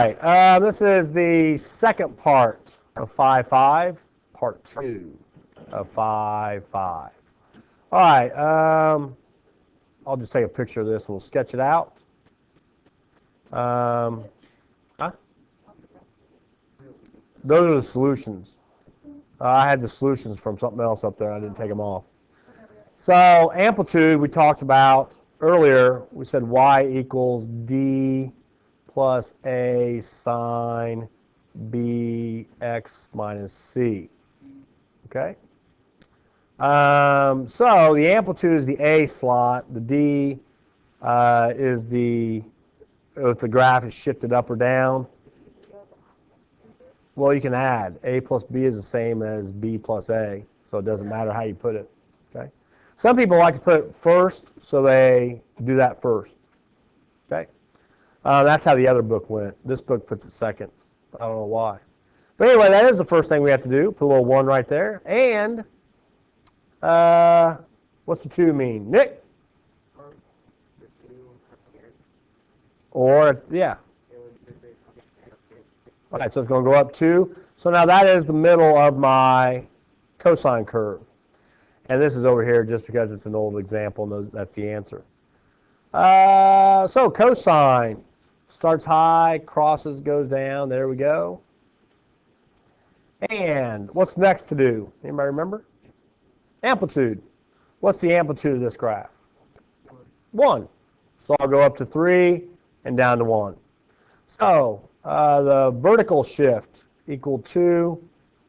right, this is the second part of 5-5, part 2 of 5-5. All right, I'll just take a picture of this and we'll sketch it out. Huh? Those are the solutions. I had the solutions from something else up there. I didn't take them off. So amplitude we talked about earlier. We said y equals d plus a sine bx minus c. Okay? So the amplitude is the a slot. The d is if the graph is shifted up or down. Well, you can add. A plus b is the same as b plus a, so it doesn't matter how you put it. Okay? Some people like to put it first, so they do that first. Okay? That's how the other book went. This book puts it second. I don't know why. But anyway, that is the first thing we have to do. Put a little 1 right there. And what's the 2 mean? Nick? Or, yeah. All right, so it's going to go up 2. So now that is the middle of my cosine curve. And this is over here just because it's an old example, and that's the answer. So cosine starts high, crosses, goes down. There we go. And what's next to do? Anybody remember? Amplitude. What's the amplitude of this graph? 1. So I'll go up to 3 and down to 1. So the vertical shift equal 2,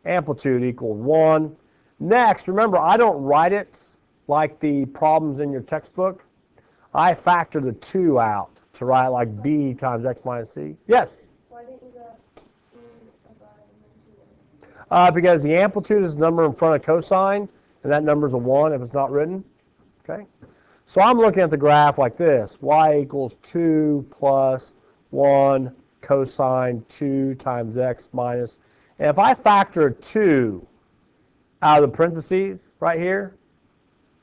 amplitude equal 1. Next, remember, I don't write it like the problems in your textbook. I factor the 2 out to write like b times x minus c. Yes? Why didn't you go 2 above and then 2? Because the amplitude is the number in front of cosine, and that number is a 1 if it's not written. Okay? So I'm looking at the graph like this. Y equals 2 plus 1 cosine 2 times x minus. And if I factor 2 out of the parentheses right here,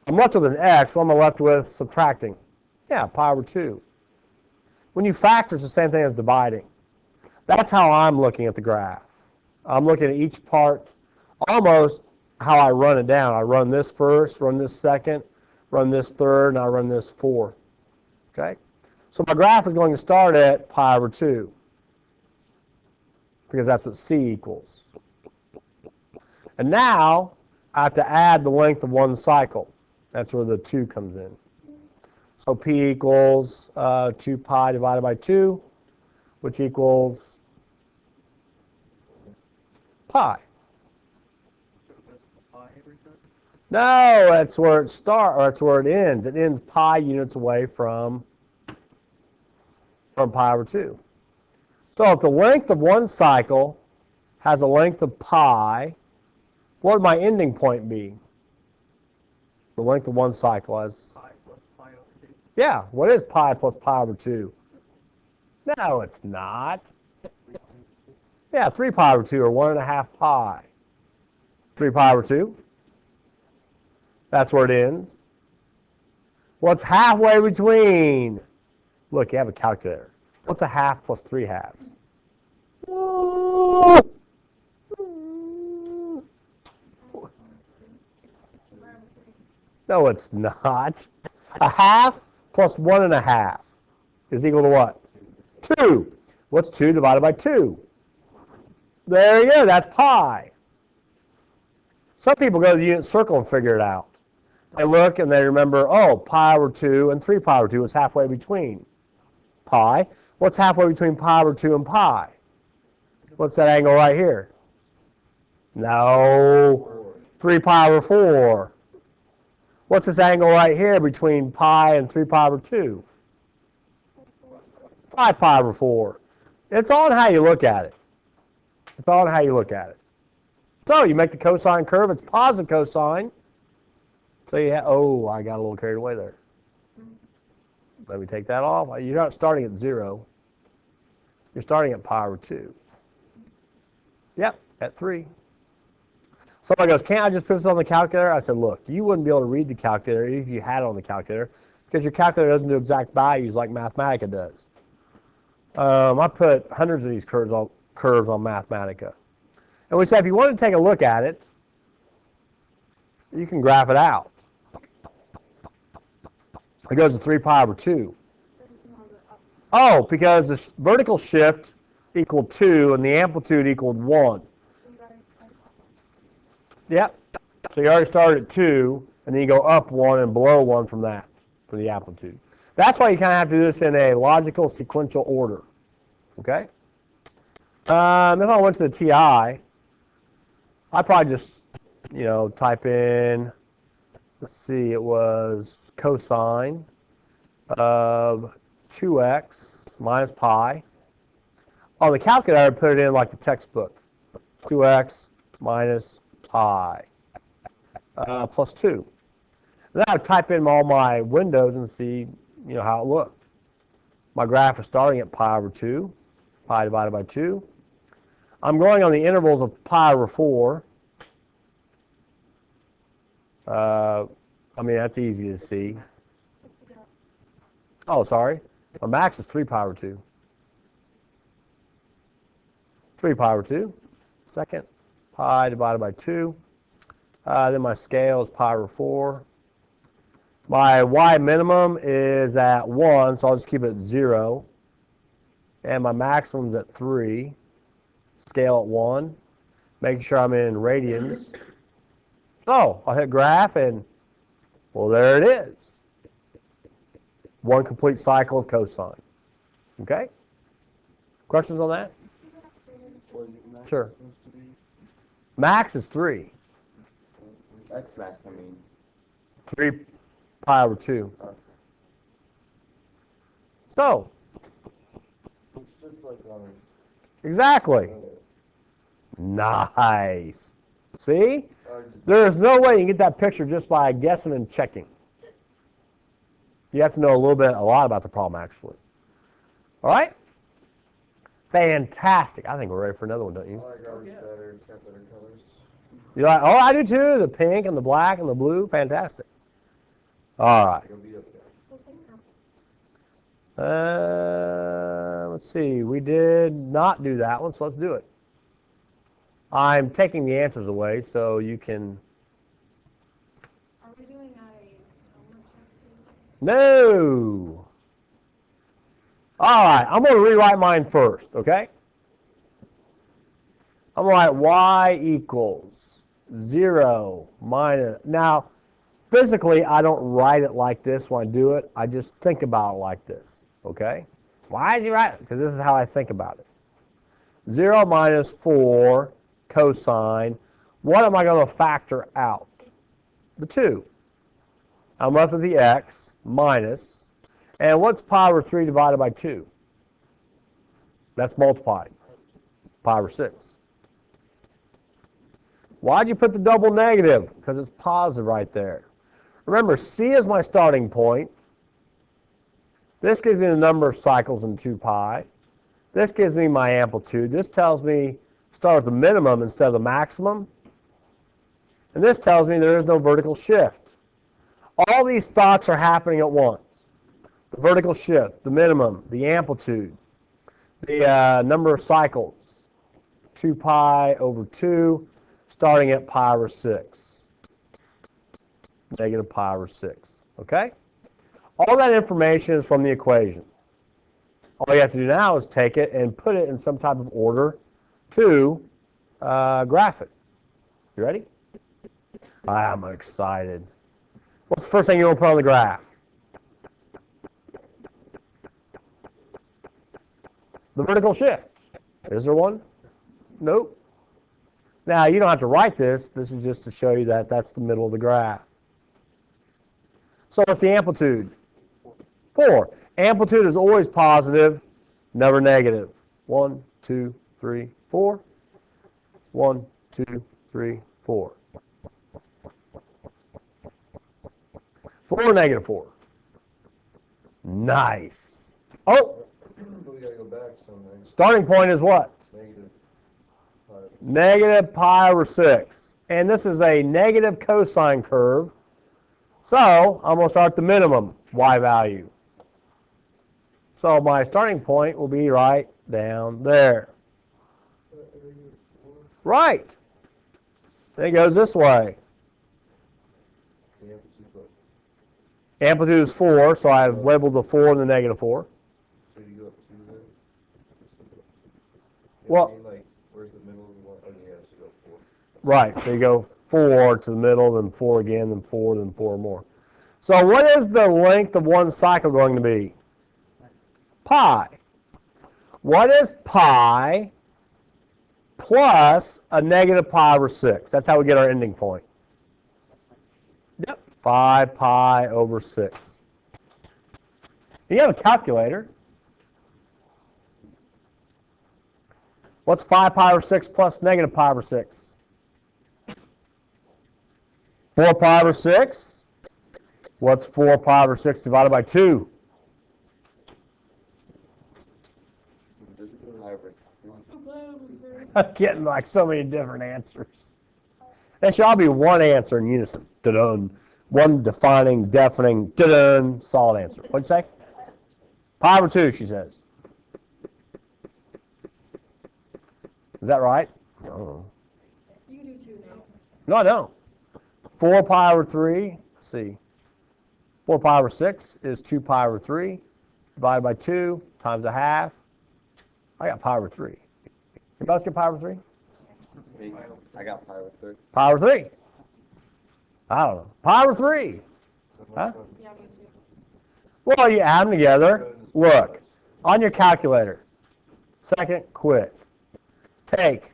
I'm left with an x. What am I left with subtracting? Yeah, pi over 2. When you factor, it's the same thing as dividing. That's how I'm looking at the graph. I'm looking at each part almost how I run it down. I run this first, run this second, run this third, and I run this fourth. Okay? So my graph is going to start at pi over 2 because that's what c equals. And now I have to add the length of one cycle. That's where the 2 comes in. So p equals 2 pi divided by 2, which equals pi. No, that's where it starts, or that's where it ends. It ends pi units away from pi over 2. So if the length of one cycle has a length of pi, what would my ending point be? The length of one cycle has... Pi plus pi over 2. Yeah, what is pi plus pi over 2? No, it's not. Yeah, 3 pi over 2, or 1.5 pi. 3 pi over 2. That's where it ends. What's halfway between? Look, you have a calculator. What's a half plus 3 halves? No, it's not. A half plus 1.5 is equal to what? 2. What's 2 divided by 2? There you go. That's pi. Some people go to the unit circle and figure it out. They look and they remember, oh, pi over 2 and 3 pi over 2 is halfway between pi. What's halfway between pi over 2 and pi? What's that angle right here? No. 3 pi over 4. What's this angle right here between pi and 3 pi over 2? 5 pi over 4. It's on how you look at it. It's on how you look at it. So you make the cosine curve. It's positive cosine. So you have, oh, I got a little carried away there. Let me take that off. You're not starting at 0. You're starting at pi over 2. Yep, at 3. Somebody goes, can't I just put this on the calculator? I said, look, you wouldn't be able to read the calculator if you had it on the calculator because your calculator doesn't do exact values like Mathematica does. I put hundreds of these curves on Mathematica. And we said if you want to take a look at it, you can graph it out. It goes to 3 pi over 2. Oh, because the vertical shift equaled 2 and the amplitude equaled 1. Yep. So you already started at 2, and then you go up 1 and below 1 from that, for the amplitude. That's why you kind of have to do this in a logical sequential order. Okay? If I went to the TI, I'd probably just, type in, let's see, it was cosine of 2x minus pi. On the calculator, I put it in like the textbook. 2x minus pi plus 2. Then I would type in all my windows and see, how it looked. My graph is starting at pi over 2, pi divided by 2. I'm going on the intervals of pi over 4. That's easy to see. Oh, sorry. My max is 3 pi over 2. 3 pi over 2. Second, pi divided by 2. Then my scale is pi over 4. My y minimum is at 1, so I'll just keep it at 0. And my maximum is at 3. Scale at 1. Making sure I'm in radians. So I'll hit graph, and, well, there it is. One complete cycle of cosine. Okay? Questions on that? What is it max Sure. supposed to be? Max is 3. X max, I mean. 3 pi over 2. So, It's just like on exactly. a... Nice. See? There is no way you can get that picture just by guessing and checking. You have to know a lot about the problem, actually. All right? Fantastic. I think we're ready for another one, don't you? I like ours better. It's got better colors. You like? Oh, I do too. The pink and the black and the blue. Fantastic. All right. It'll be up there. Let's see. We did not do that one, so let's do it. I'm taking the answers away so you can. Are we doing a homework check? No. All right. I'm going to rewrite mine first, okay? I'm going to write y equals 0 minus. Now, physically, I don't write it like this when I do it. I just think about it like this, okay? Why is he writing? Because this is how I think about it. 0 minus 4 cosine. What am I going to factor out? The 2. I'm left with the x minus. And what's pi over 3 divided by 2? That's multiplied. Pi over 6. Why'd you put the double negative? Because it's positive right there. Remember, C is my starting point. This gives me the number of cycles in 2 pi. This gives me my amplitude. This tells me start with the minimum instead of the maximum. And this tells me there is no vertical shift. All these thoughts are happening at once. The vertical shift, the minimum, the amplitude, the number of cycles, 2 pi over 2, starting at pi over 6, negative pi over 6. Okay? All that information is from the equation. All you have to do now is take it and put it in some type of order to graph it. You ready? I'm excited. What's the first thing you want to put on the graph? The vertical shift. Is there one? Nope. Now, you don't have to write this. This is just to show you that that's the middle of the graph. So what's the amplitude? 4. Amplitude is always positive, never negative. 1, 2, 3, 4. 1, 2, 3, 4. 4, negative 4. Nice. Oh, We gotta go back someday. starting point is what? Negative. Negative pi over 6. And this is a negative cosine curve. So I'm going to start at the minimum y value. So my starting point will be right down there. Right. Then it goes this way. The amplitude, but Amplitude is 4, so I've labeled the 4 and the negative 4. so you go up 2 there? Well- I mean, like, where's the middle of the one? Oh, yeah, so you go 4. Right, so you go 4 to the middle, then 4 again, then 4, then 4 more. So what is the length of one cycle going to be? Pi. What is pi plus a negative pi over 6? That's how we get our ending point. Yep, 5 pi over 6. You have a calculator. What's 5 pi over 6 plus negative pi over 6? 4 pi over 6. What's 4 pi over 6 divided by 2? I'm getting like so many different answers. That should all be one answer in unison. Da-dun. One defining, deafening, da-dun, solid answer. What'd you say? Pi over 2, she says. Is that right? No. You do too now. No, I don't. 4 pi over 3, let's see. 4 pi over 6 is 2 pi over 3 divided by 2 times a half. I got pi over 3. Anybody else get pi over 3? I got pi over 3. Pi over 3. I don't know. Pi over 3. Huh? Yeah, me too. Well, you add them together. Look, on your calculator. Second, quit. Take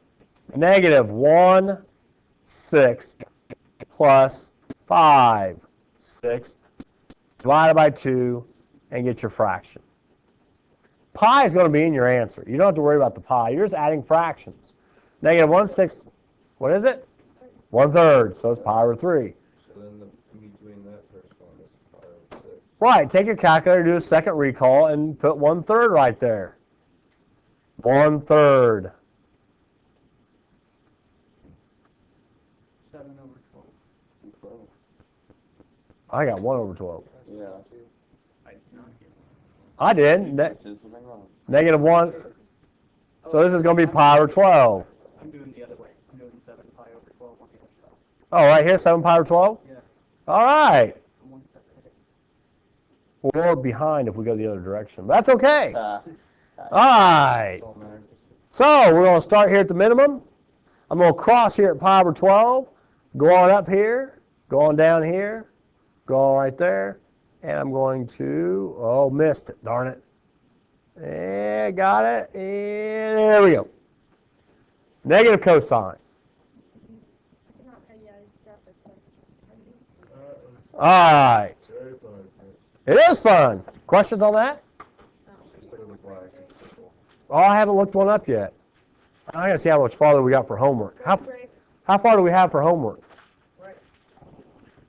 negative 1/6 plus 5/6 divided by 2 and get your fraction. Pi is going to be in your answer. You don't have to worry about the pi. You're just adding fractions. Negative 1/6, what is it? 1/3, so it's pi over 3. So then the in between that first one is 5 over 6. Right, take your calculator, do a second recall, and put 1/3 right there. 1/3. 7 over 12. I got 1 over 12. Yeah. I did. There's something wrong. Negative 1. So this is going to be pi over 12. I'm doing the other way. I'm doing 7 pi over 12 on the other side. Oh, right here, 7 pi over 12? Yeah. All right. I'm one step ahead. Well, we're behind if we go the other direction. But that's okay. All All right. So we're going to start here at the minimum. I'm going to cross here at pi over 12. Go on up here. Go on down here. Go on right there. And I'm going to, oh, missed it, darn it. Yeah, got it. And there we go. Negative cosine. Not, yeah, that's a second. All right. Very fun. It is fun. Questions on that? Just look at the black. Oh, I haven't looked one up yet. I gotta see how much farther we got for homework. Great. How far do we have for homework?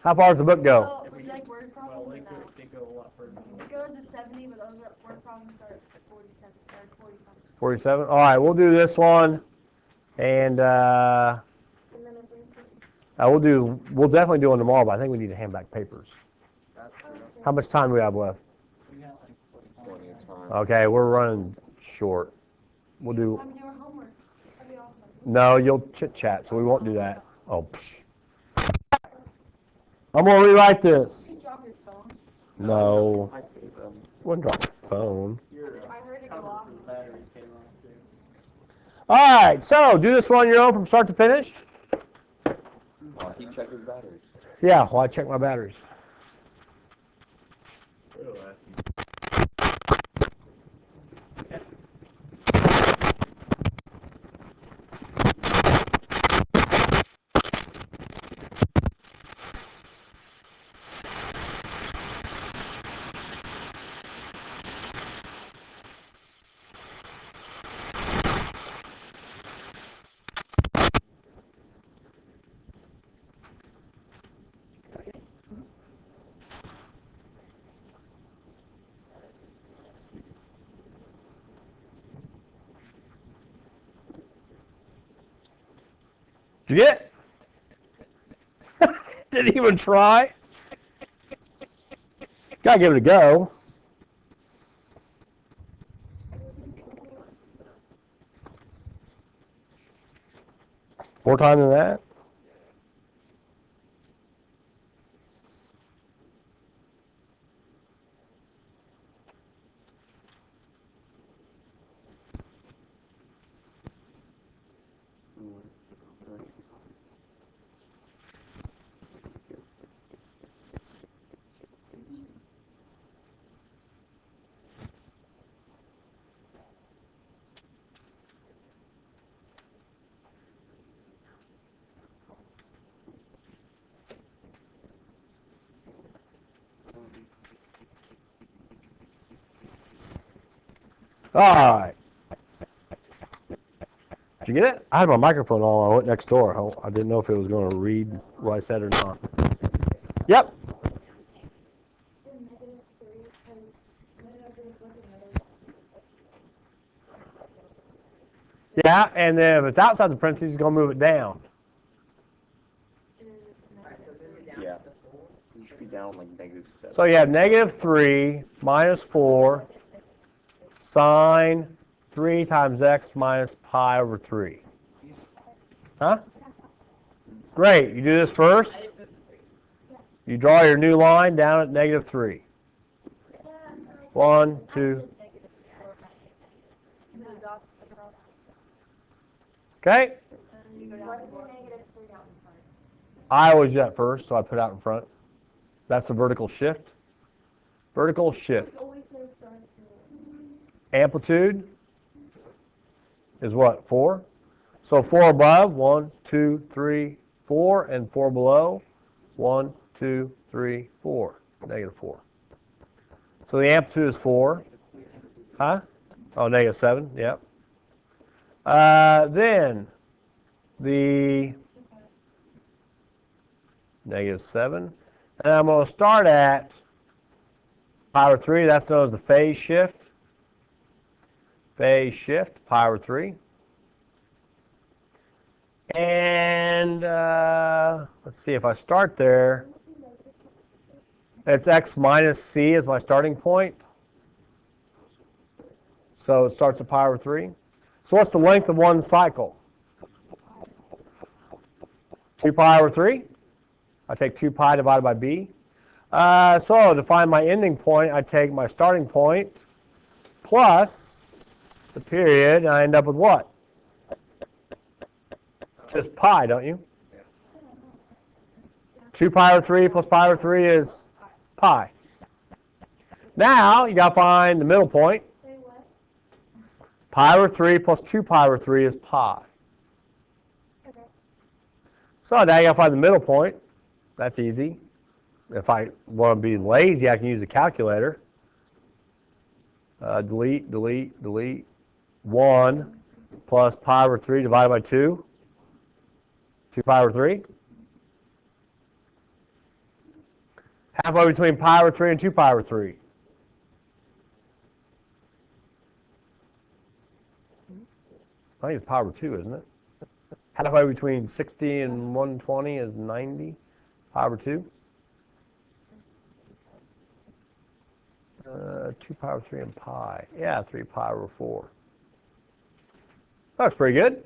How far does the book go? Oh, would you like word Well, problems or no? they go a lot further. It goes to 70, but those are word problems start at 47 or 45. 47. All right, we'll do this one, and And then if we'll definitely do one tomorrow. But I think we need to hand back papers. How much time do we have left? We got like 45 Plenty of time. Okay, we're running short. We'll do. I'm doing homework. That'd be awesome. No, you'll chit chat, so we won't do that. Oh, psh. I'm gonna rewrite this. You drop your phone. No, I think, wouldn't drop the phone. Your I heard it go off. battery came off too. All right, so do this one on your own from start to finish. he checked his batteries. Yeah, while I check my batteries. Really? Did you get it? Didn't even try. Gotta give it a go. More time than that? All right. Did you get it? I had my microphone on. I went next door. I didn't know if it was going to read what I said or not. Yep. Yeah, and then if it's outside the parentheses, it's going to move it down. Yeah. You should be down like -7. So you have -3 minus 4 sine 3 times x minus pi over 3. Huh? Great. You do this first. You draw your new line down at -3. 1, 2. Okay. I always do that first, so I put it out in front. That's the vertical shift. Vertical shift. Amplitude is what? 4? So 4 above, 1, 2, 3, 4, and 4 below, 1, 2, 3, 4, -4. So the amplitude is 4. Huh? Oh, -7, yep. Then the -7. And I'm going to start at pi over 3. That's known as the phase shift. Phase shift, pi over 3. And let's see, if I start there, it's x minus c is my starting point. So it starts at pi over 3. So what's the length of one cycle? 2 pi over 3. I take 2 pi divided by b. So to find my ending point, I take my starting point plus the period, and I end up with what? Just pi, don't you? 2 pi over 3 plus pi over 3 is pi. Now, you got to find the middle point. Pi over 3 plus 2 pi over 3 is pi. So now you got to find the middle point. That's easy. If I want to be lazy, I can use a calculator. Delete, delete, delete. 1 plus pi over 3 divided by 2. 2 pi over 3. Halfway between pi over 3 and 2 pi over 3. I think it's pi over 2, isn't it? Halfway between 60 and 120 is 90. Pi over 2. 2 pi over 3 and pi. Yeah, 3 pi over 4. That's pretty good.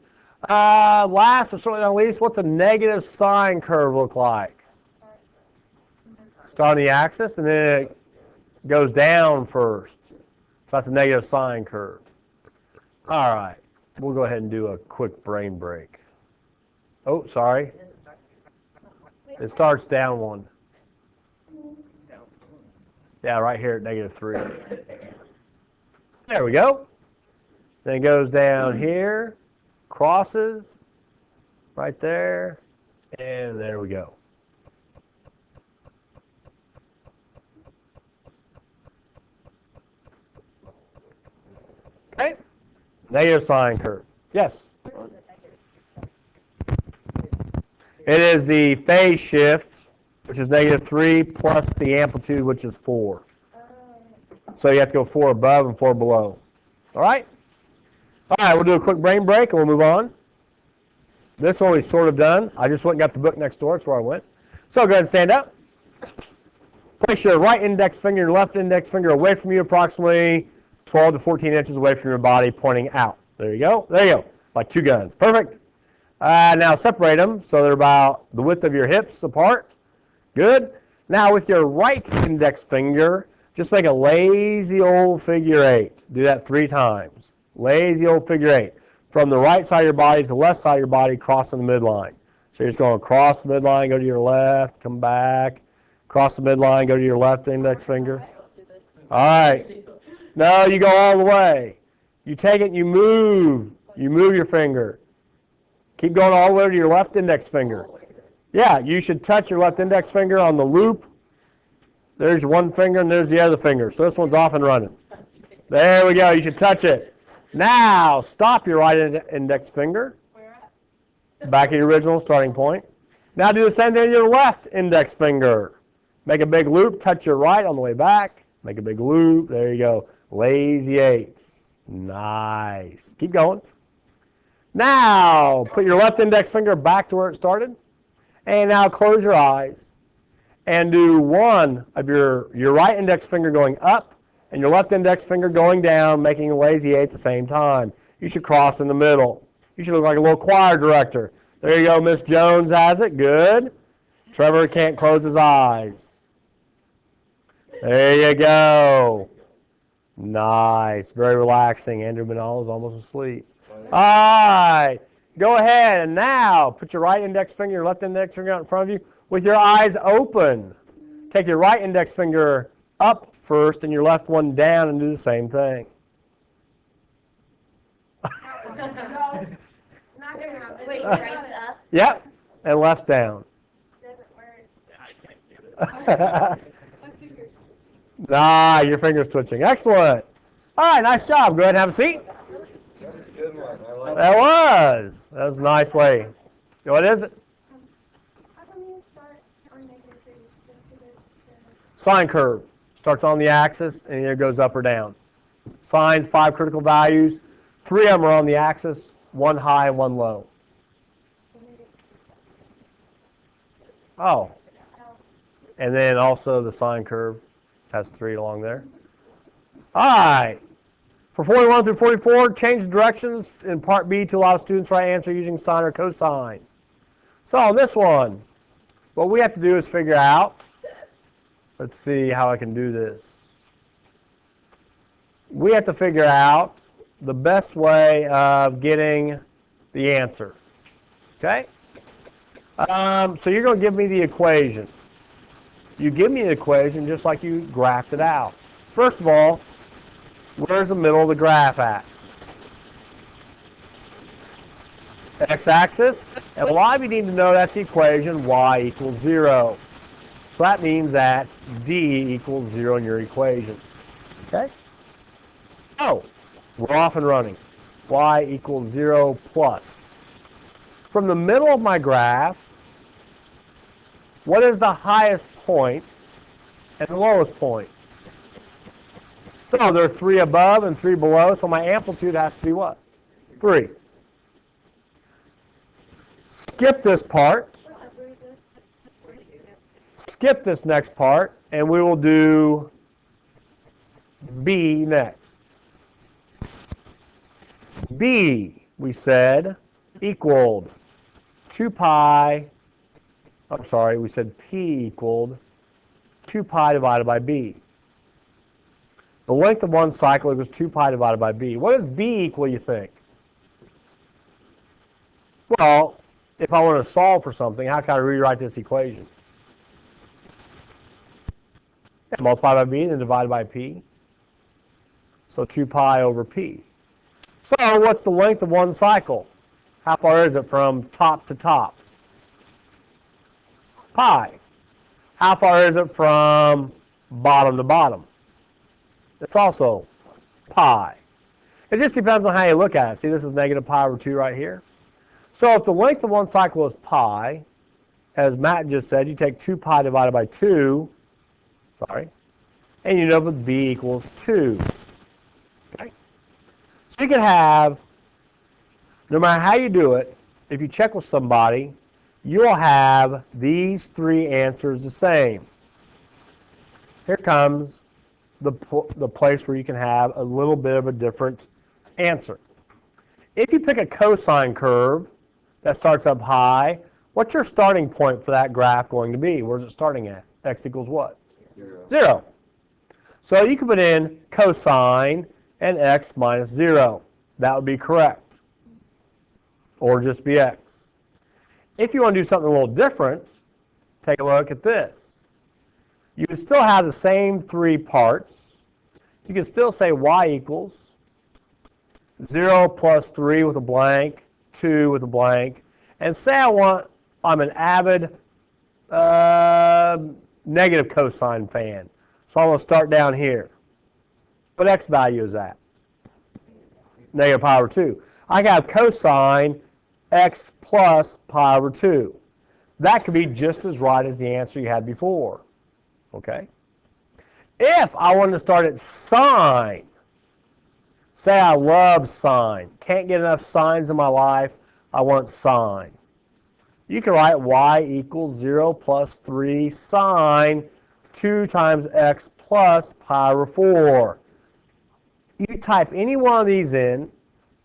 Last but certainly not least, what's a negative sine curve look like? Start on the axis, and then it goes down first. So that's a negative sine curve. All right. We'll go ahead and do a quick brain break. Oh, sorry. It starts down 1. Yeah, right here at -3. There we go. Then it goes down here, crosses, right there, and there we go. Okay, negative sine curve. Yes? It is the phase shift, which is -3, plus the amplitude, which is 4. So you have to go 4 above and 4 below. All right? All right, we'll do a quick brain break and we'll move on. This one we've sort of done. I just went and got the book next door. That's where I went. So go ahead and stand up. Place your right index finger and left index finger away from you, approximately 12 to 14 inches away from your body, pointing out. There you go. There you go. Like 2 guns. Perfect. Now separate them so they're about the width of your hips apart. Good. Now with your right index finger, just make a lazy old figure 8. Do that 3 times. Lazy old figure 8. From the right side of your body to the left side of your body, crossing the midline. So you're just going across the midline, go to your left, come back, cross the midline, go to your left index finger. All right. No, you go all the way. You take it and you move. You move your finger. Keep going all the way to your left index finger. Yeah, you should touch your left index finger on the loop. There's one finger and there's the other finger. So this one's off and running. There we go. You should touch it. Now, stop your right index finger. Back at your original starting point. Now do the same thing with your left index finger. Make a big loop. Touch your right on the way back. Make a big loop. There you go. Lazy 8s. Nice. Keep going. Now, put your left index finger back to where it started. And now close your eyes. And do one of your right index finger going up and your left index finger going down, making a lazy 8 at the same time. You should cross in the middle. You should look like a little choir director. There you go. Miss Jones has it. Good. Trevor can't close his eyes. There you go. Nice. Very relaxing. Andrew Manal is almost asleep. All right. Go ahead and now put your right index finger, your left index finger out in front of you with your eyes open. Take your right index finger up first and your left one down and do the same thing. No. Not gonna happen. Wait, right up? Yep. And left down. Doesn't work. Nah, your finger's twitching. Excellent. All right, nice job. Go ahead and have a seat. That's a good one. I like That was. That was a nice way. What is it? How come you start on -3? Sine curve. Starts on the axis and either goes up or down. Sines, 5 critical values. 3 of them are on the axis, 1 high and 1 low. Oh. And then also the sine curve has 3 along there. All right. For 41 through 44, change the directions in part B to allow students to write answer using sine or cosine. So on this one, what we have to do is figure out, let's see how I can do this. We have to figure out the best way of getting the answer. Okay? So you're going to give me the equation. You give me the equation just like you graphed it out. First of all, where's the middle of the graph at? X-axis. And a lot of you need to know that's the equation y equals 0. So that means that d equals 0 in your equation. Okay? So, we're off and running. Y equals 0 plus. From the middle of my graph, what is the highest point and the lowest point? So there are 3 above and 3 below, so my amplitude has to be what? 3. Skip this part. Skip this next part, and we will do B next. B, we said, equaled 2 pi, I'm sorry, we said P equaled 2 pi divided by B. The length of one cycle equals 2 pi divided by B. What does B equal, you think? Well, if I want to solve for something, how can I rewrite this equation? Yeah, multiply by B and then divide by P. So 2 pi over P. So what's the length of one cycle? How far is it from top to top? Pi. How far is it from bottom to bottom? It's also pi. It just depends on how you look at it. See, this is negative pi over 2 right here. So if the length of one cycle is pi, as Matt just said, you take 2 pi divided by 2, and you know that B equals 2. Okay? So you can have, no matter how you do it, if you check with somebody, you'll have these 3 answers the same. Here comes the place where you can have a little bit of a different answer. If you pick a cosine curve, that starts up high. What's your starting point for that graph going to be? Where's it starting at? X equals what? 0. 0. So you can put in cosine and x minus 0. That would be correct. Or just be x. If you want to do something a little different, take a look at this. You would still have the same three parts. You can still say y equals 0 plus 3 with a blank, 2 with a blank, and say I'm an avid negative cosine fan. So I'm going to start down here. What x value is that? Negative pi over 2. I got cosine x plus pi over 2. That could be just as right as the answer you had before. Okay? If I wanted to start at sine, say I love sine, can't get enough sines in my life, I want sine. You can write y equals 0 plus 3 sine 2 times x plus pi over 4. You type any one of these in,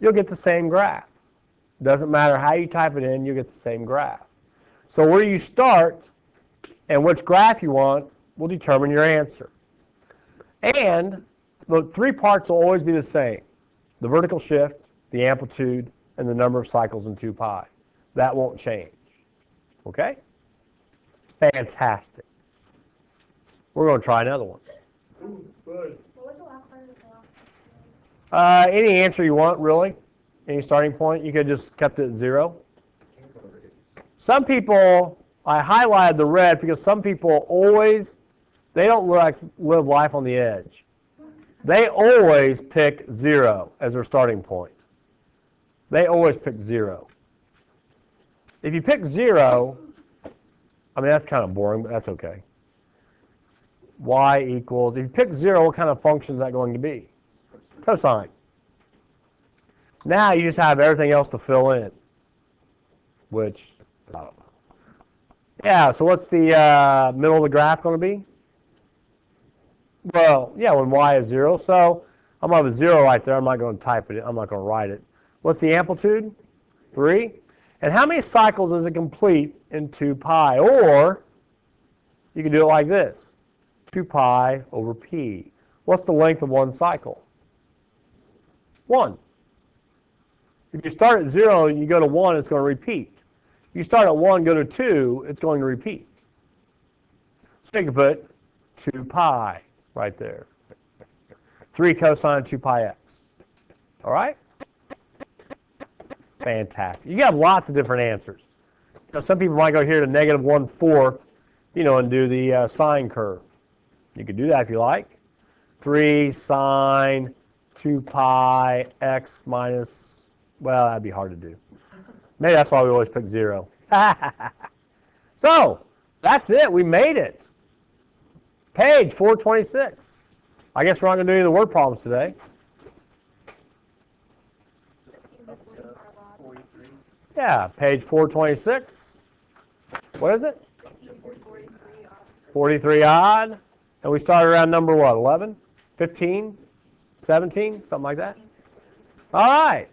you'll get the same graph. Doesn't matter how you type it in, you'll get the same graph. So where you start and which graph you want will determine your answer. And the three parts will always be the same. The vertical shift, the amplitude, and the number of cycles in 2 pi. That won't change. Okay? Fantastic. We're going to try another one. What was the last part of the last? Any answer you want, really. Any starting point. You could have just kept it at 0. Some people, I highlighted the red because some people always, they don't live life on the edge. They always pick 0 as their starting point. They always pick 0. If you pick 0, I mean, that's kind of boring, but that's okay. Y equals, if you pick 0, what kind of function is that going to be? Cosine. Now you just have everything else to fill in, which, I don't know. Yeah, so what's the middle of the graph going to be? Well, yeah, when y is 0, so I'm going to have a 0 right there. I'm not going to type it. I'm not going to write it. What's the amplitude? 3. And how many cycles does it complete in 2 pi? Or you can do it like this. 2 pi over p. What's the length of one cycle? 1. If you start at 0 and you go to 1, it's going to repeat. If you start at 1, go to 2, it's going to repeat. So you can put 2 pi right there. 3 cosine 2 pi x. All right? Fantastic. You have lots of different answers. Now, some people might go here to negative 1/4, and do the sine curve. You could do that if you like. 3 sine 2 pi x minus, well, that'd be hard to do. Maybe that's why we always pick 0. So, that's it. We made it. Page 426. I guess we're not going to do any of the word problems today. 43. Yeah, page 426. What is it? 43 odd. And we started around number what, 11? 15? 17? Something like that? All right.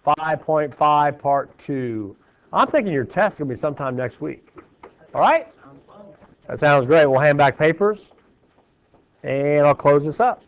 5.5 part 2. I'm thinking your test is going to be sometime next week. All right? That sounds great. We'll hand back papers. And I'll close this up.